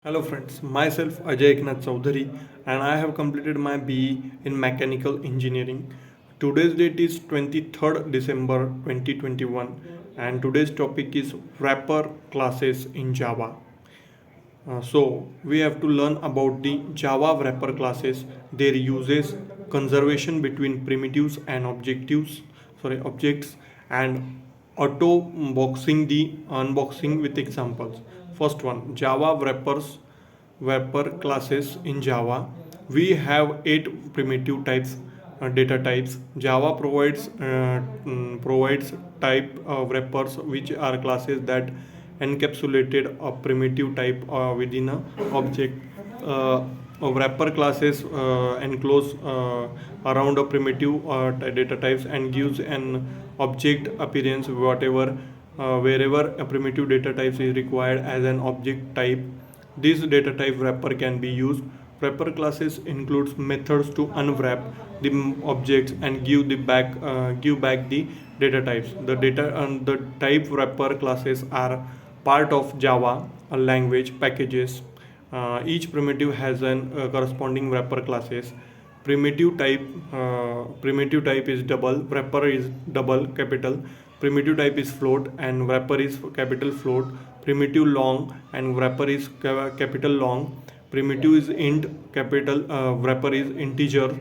Hello friends, myself Ajay Eknath Chaudhary and I have completed my BE in Mechanical Engineering. Today's date is 23rd December 2021 and today's topic is wrapper classes in Java. So we have to learn about the Java wrapper classes, their uses, conservation between primitives and objects, and auto boxing the unboxing with examples. First one, Java wrapper classes in Java. We have 8 primitive data types. Java provides type wrappers, which are classes that encapsulated a primitive type within a object. Wrapper classes enclose around a primitive data types and gives an object appearance wherever a primitive data type is required as an object type. This data type wrapper can be used. Wrapper classes includes methods to unwrap the objects and give back the data types. The data and the type wrapper classes are part of Java language packages. Each primitive has an corresponding wrapper classes. Primitive type is double, wrapper is double capital, primitive type is float and wrapper is capital float, primitive long and wrapper is capital long, primitive is int capital, wrapper is integer,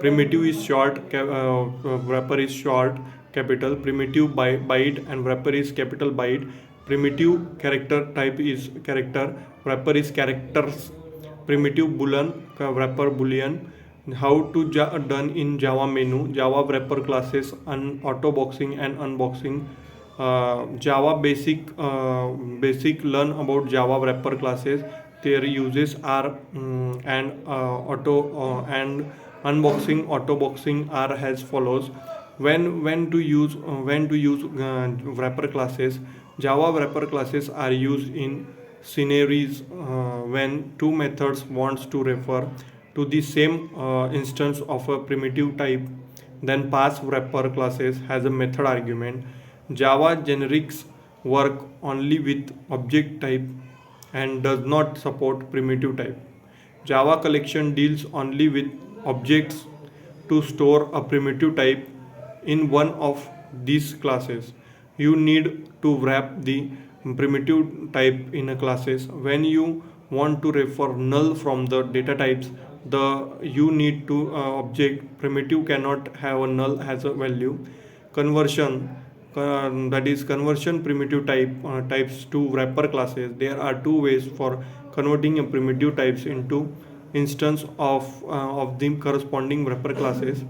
primitive is wrapper is short capital, primitive byte and wrapper is capital byte, primitive character type is character, wrapper is characters, primitive boolean wrapper boolean. How to done in Java menu, Java wrapper classes, auto boxing and unboxing. Java basic learn about Java wrapper classes. Their uses are and auto and unboxing auto boxing are as follows. When to use wrapper classes. Java wrapper classes are used in scenarios when two methods wants to refer to the same instance of a primitive type. Then pass wrapper classes has a method argument. Java generics work only with object type and does not support primitive type. Java collection deals only with objects to store a primitive type in one of these classes. You need to wrap the primitive type in a classes. When you want to refer null from the data types, the you need to object primitive cannot have a null as a value. Conversion, that is conversion primitive types to wrapper classes. There are two ways for converting a primitive types into instance of the corresponding wrapper classes,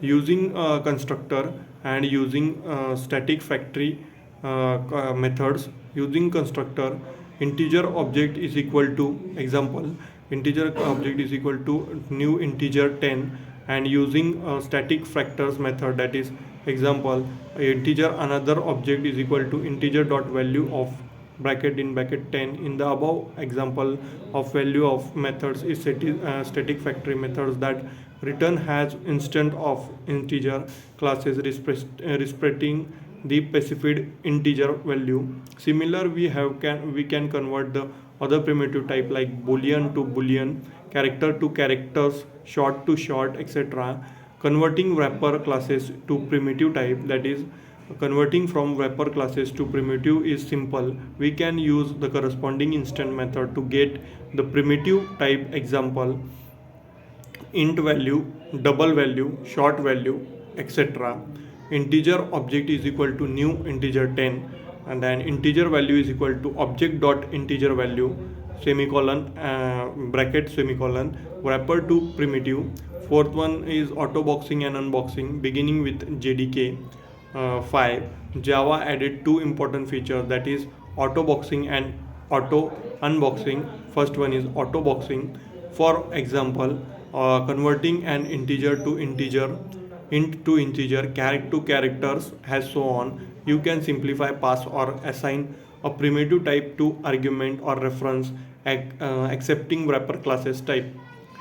using a constructor and using static factory methods. Using constructor, integer object is equal to example, integer object is equal to new integer 10, and using static factors method, that is example, integer another object is equal to integer dot value of bracket in bracket 10. In the above example of value of methods is static factory methods that return has instant of integer classes respecting the specified integer value. Similar, we can convert the other primitive type like boolean to boolean, character to characters, short to short, etc. Converting wrapper classes to primitive type, that is converting from wrapper classes to primitive, is simple. We can use the corresponding instant method to get the primitive type. Example, int value, double value, short value, etc. Integer object is equal to new integer 10, and then integer value is equal to object dot integer value semicolon bracket semicolon wrapper to primitive. Fourth one is auto boxing and unboxing, beginning with JDK 5. Java added two important features, that is auto boxing and auto unboxing. First one is auto boxing. For example, converting an integer to integer, int to integer, character to characters, as so on. You can simplify, pass or assign a primitive type to argument or reference, accepting wrapper classes type.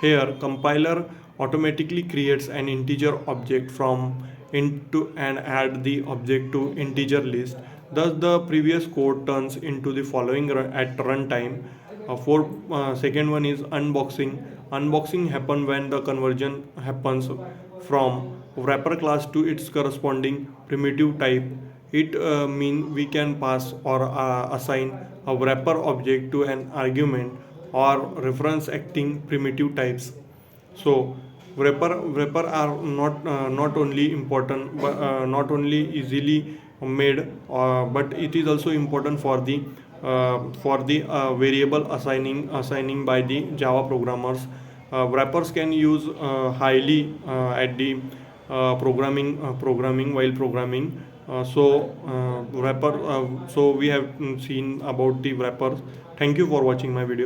Here, compiler automatically creates an integer object from int to and add the object to integer list. Thus, the previous code turns into the following at runtime. Second one is unboxing. Unboxing happen when the conversion happens from wrapper class to its corresponding primitive type. It mean we can pass or assign a wrapper object to an argument or reference acting primitive types. So wrapper are not only important, but not only easily made, but it is also important for the variable assigning by the Java programmers. Wrappers can use highly at the programming while programming. So we have seen about the wrappers. Thank you for watching my video.